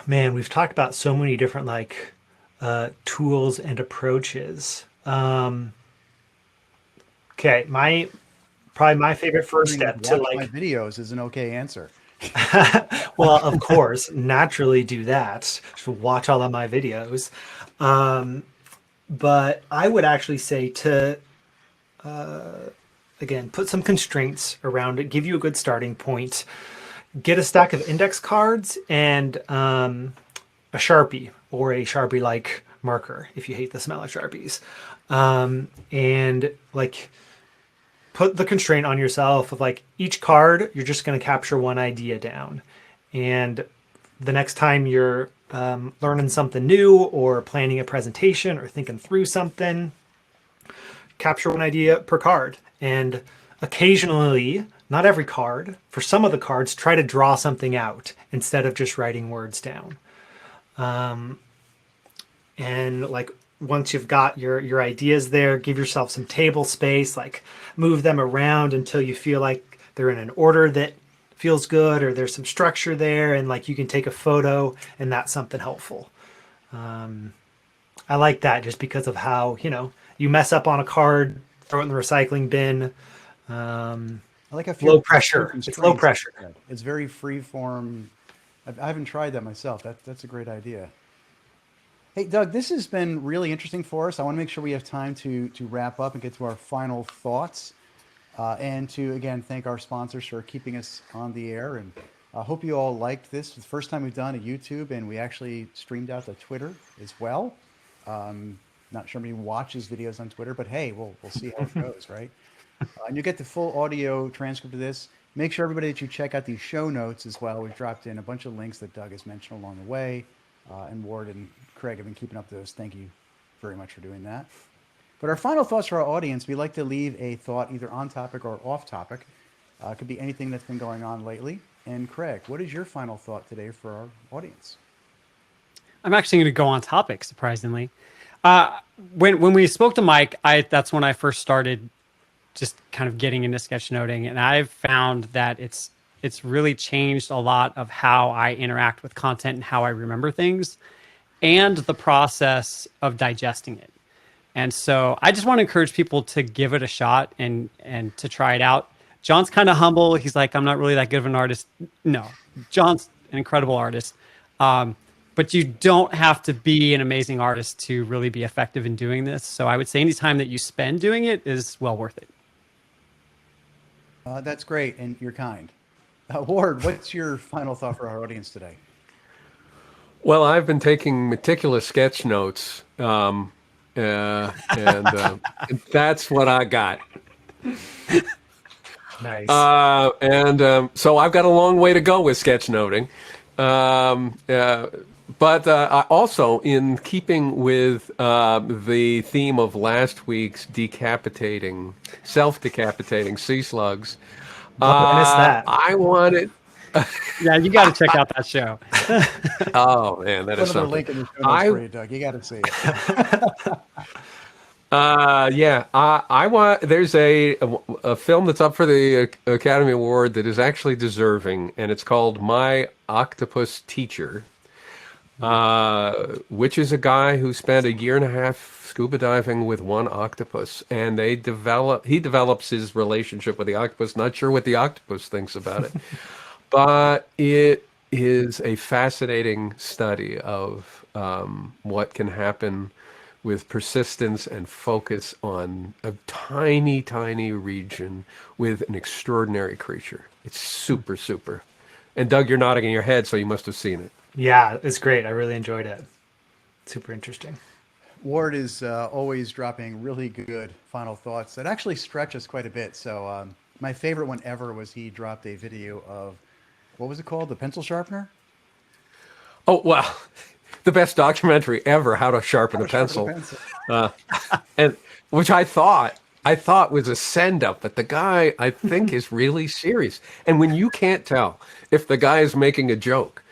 Man, we've talked about so many different like tools and approaches. Okay, probably my favorite first step to Watch my like, videos is an okay answer. well, of course, naturally do that. Just watch all of my videos. But I would actually say to, again, put some constraints around it, give you a good starting point, get a stack of index cards and a Sharpie or a Sharpie-like marker if you hate the smell of Sharpies. And like put the constraint on yourself of like each card, you're just going to capture one idea down. And the next time you're learning something new or planning a presentation or thinking through something, capture one idea per card. And occasionally, not every card, for some of the cards, try to draw something out instead of just writing words down. And like once you've got your ideas there, give yourself some table space, like move them around until you feel like they're in an order that feels good, or there's some structure there, and like you can take a photo and that's something helpful. I like that just because of how, you mess up on a card, throw it in the recycling bin. I like how Low few pressure. It's low constraints. pressure. It's very free form. I haven't tried that myself. That's a great idea. Hey, Doug, this has been really interesting for us. I want to make sure we have time to wrap up and get to our final thoughts, and to again thank our sponsors for keeping us on the air. And I hope you all liked this. It's the first time we've done a YouTube, and we actually streamed out to Twitter as well. Not sure how many watches videos on Twitter, but hey, we'll see how it goes, right? And you get the full audio transcript of this. Make sure everybody that you check out these show notes as well. We've dropped in a bunch of links that Doug has mentioned along the way, and Ward and Craig have been keeping up to those. Thank you very much for doing that. But our final thoughts for our audience, we like to leave a thought either on topic or off topic. It could be anything that's been going on lately. And Craig, what is your final thought today for our audience? I'm actually going to go on topic, surprisingly. When we spoke to Mike, that's when I first started just kind of getting into sketchnoting, and I've found that it's really changed a lot of how I interact with content and how I remember things, and the process of digesting it. And so I just want to encourage people to give it a shot and to try it out. John's kind of humble. He's like, I'm not really that good of an artist. No, John's an incredible artist. But you don't have to be an amazing artist to really be effective in doing this. So I would say any time that you spend doing it is well worth it. That's great, and you're kind. Ward, what's your final thought for our audience today? Well, I've been taking meticulous sketch notes, and that's what I got. Nice. So I've got a long way to go with sketchnoting. But I also, in keeping with the theme of last week's self-decapitating sea slugs, I missed that. I wanted. Yeah, you got to check out that show. Oh man, that is Put another something. link in the show notes for you, Doug. You got to see it. I want. There's a film that's up for the Academy Award that is actually deserving, and it's called My Octopus Teacher, which is a guy who spent a year and a half scuba diving with one octopus, and he develops his relationship with the octopus. Not sure what the octopus thinks about it, but it is a fascinating study of what can happen with persistence and focus on a tiny, tiny region with an extraordinary creature. It's super, super. And Doug, you're nodding your head, so you must have seen it. Yeah, it's great. I really enjoyed it. Super interesting. Ward is always dropping really good final thoughts that actually stretch us quite a bit. So my favorite one ever was he dropped a video of, what was it called? The pencil sharpener? Oh, well, the best documentary ever, How to Sharpen a Pencil. And which I thought was a send up, but the guy I think is really serious. And when you can't tell if the guy is making a joke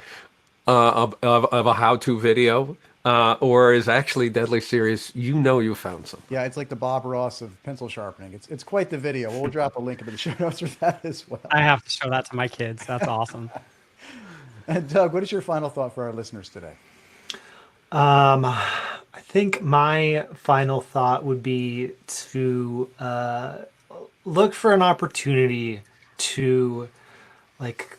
of a how-to video or is actually deadly serious, you found something. Yeah, it's like the Bob Ross of pencil sharpening. It's quite the video. We'll drop a link into the show notes for that as well. I have to show that to my kids. That's awesome. And Doug, what is your final thought for our listeners today? I think my final thought would be to look for an opportunity to like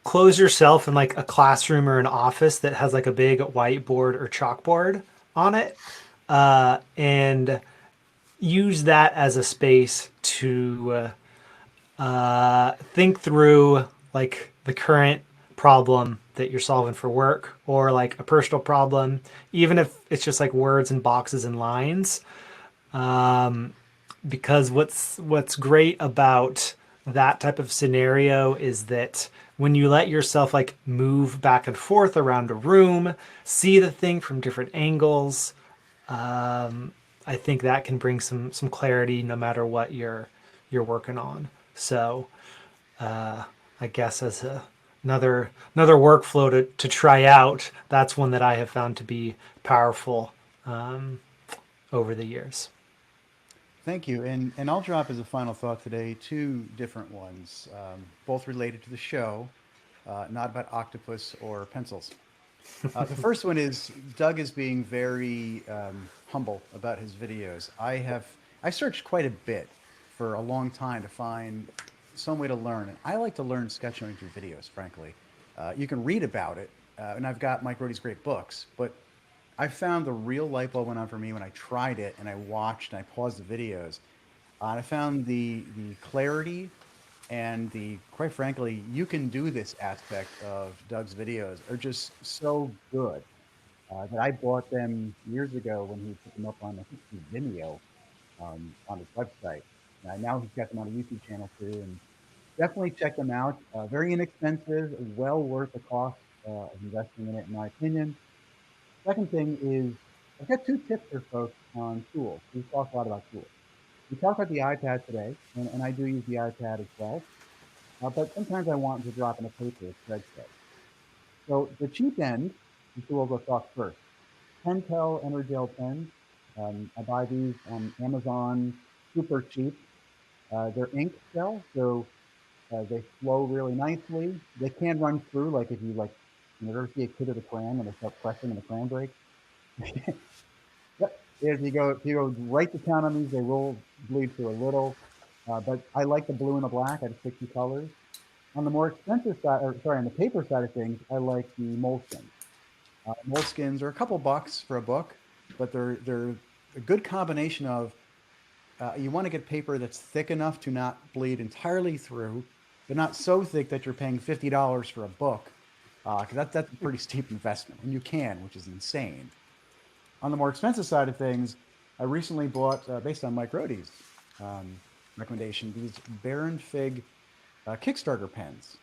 close yourself in like a classroom or an office that has like a big whiteboard or chalkboard on it, and use that as a space to think through like the current problem that you're solving for work, or like a personal problem, even if it's just like words and boxes and lines. Because what's great about that type of scenario is that when you let yourself like move back and forth around a room, see the thing from different angles, I think that can bring some clarity no matter what you're working on. So I guess as another workflow to try out, that's one that I have found to be powerful over the years. Thank you. And I'll drop as a final thought today two different ones, both related to the show, not about octopus or pencils. The first one is Doug is being very humble about his videos. I searched quite a bit for a long time to find some way to learn. And I like to learn sketchnoting through videos, frankly. You can read about it, and I've got Mike Rohde's great books, but I found the real light bulb went on for me when I tried it and I watched and I paused the videos. And I found the clarity and the, quite frankly, you can do this aspect of Doug's videos are just so good that I bought them years ago when he put them up on, I think, Vimeo on his website. Now he's got them on a YouTube channel too, and definitely check them out. Very inexpensive, well worth the cost of investing in it, in my opinion. Second thing is, I've got two tips for folks on tools. We've talked a lot about tools. We talked about the iPad today, and I do use the iPad as well. But sometimes I want to drop in a paper, as Greg said. So the cheap end, the tools I'll talk first. Pentel Energel pens. I buy these on Amazon, super cheap. They're ink gel, so they flow really nicely. They can run through, like if you ever see a kid with a crayon and they start pressing and the crayon breaks. Yep. If you go right to town on these, they will bleed through a little. But I like the blue and the black. I have 60 colors. On the more expensive side, or sorry, on the paper side of things, I like the moleskins. Moleskins are a couple bucks for a book, but they're a good combination of you want to get paper that's thick enough to not bleed entirely through, but not so thick that you're paying $50 for a book, because that's a pretty steep investment, and you can, which is insane. On the more expensive side of things, I recently bought, based on Mike Rohde's recommendation, these Baron Fig Kickstarter pens.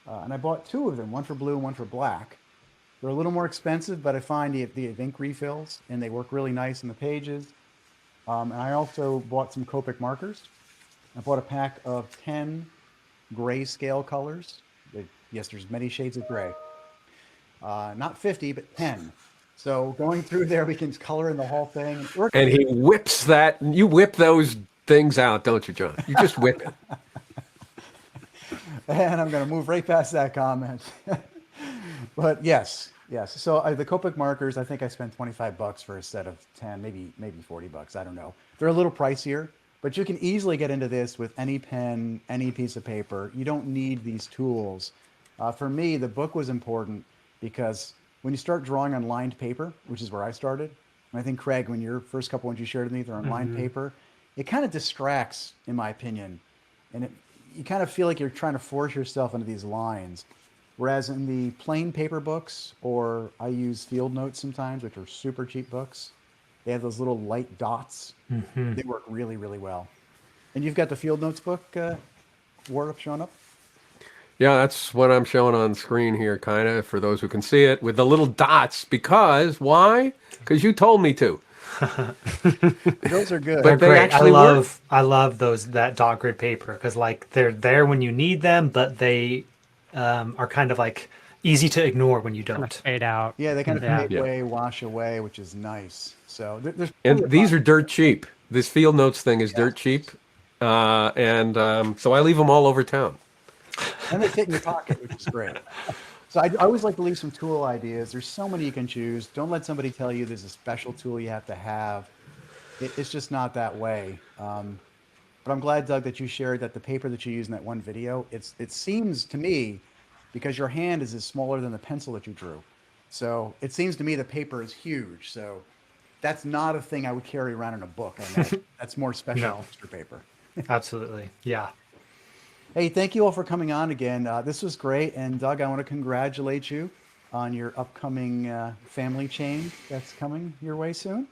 And I bought two of them, one for blue and one for black. They're a little more expensive, but I find the ink refills, and they work really nice in the pages. And I also bought some Copic markers. I bought a pack of 10 grayscale colors. Yes, there's many shades of gray. Not 50, but 10. So going through there, we can color in the whole thing. And he whips that. You whip those things out, don't you, John? You just whip it. And I'm going to move right past that comment. But yes. So the Copic markers, I think I spent $25 for a set of 10, maybe $40. I don't know. They're a little pricier, but you can easily get into this with any pen, any piece of paper. You don't need these tools. For me, the book was important because when you start drawing on lined paper, which is where I started, and I think, Craig, when your first couple ones you shared with me, they're on lined paper, it kind of distracts, in my opinion. And you kind of feel like you're trying to force yourself into these lines. Whereas in the plain paper books, or I use Field Notes sometimes, which are super cheap books, they have those little light dots. They work really, really well. And you've got the Field Notes book, Ward, showing up? Yeah, that's what I'm showing on screen here, kind of, for those who can see it, with the little dots. Because, why? Because you told me to. Those are good. But they Great. actually work. I love that dot grid paper because like they're there when you need them, but they are kind of like easy to ignore when you don't. Fade out. Yeah, they kind of Yeah. fade away, wash away, which is nice. So there's And these are dirt cheap. This Field Notes thing is dirt cheap. So I leave them all over town. and they fit in your pocket, which is great. So I always like to leave some tool ideas. There's so many you can choose. Don't let somebody tell you there's a special tool you have to have. It's just not that way. But I'm glad, Doug, that you shared that the paper that you use in that one video, it seems to me, because your hand is smaller than the pencil that you drew. So it seems to me the paper is huge. So that's not a thing I would carry around in a book. I imagine. That's more special No. extra paper. Absolutely. Yeah. Hey, thank you all for coming on again. This was great. And Doug, I want to congratulate you on your upcoming family change that's coming your way soon.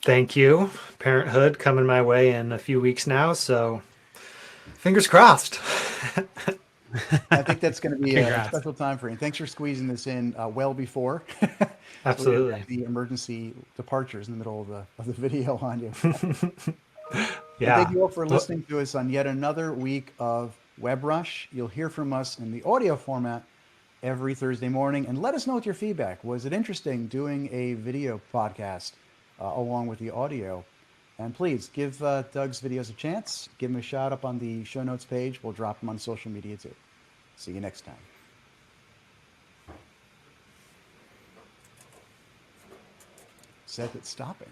Thank you. Parenthood coming my way in a few weeks now, so fingers crossed. I think that's going to be a Congrats. special time for you. And thanks for squeezing this in well before. Absolutely. So we have the emergency departures in the middle of the video on you. Yeah. Thank you all for listening to us on yet another week of WebRush. You'll hear from us in the audio format every Thursday morning. And let us know what your feedback. Was it interesting doing a video podcast along with the audio? And please give Doug's videos a chance. Give him a shout up on the show notes page. We'll drop them on social media too. See you next time. Said it's stopping.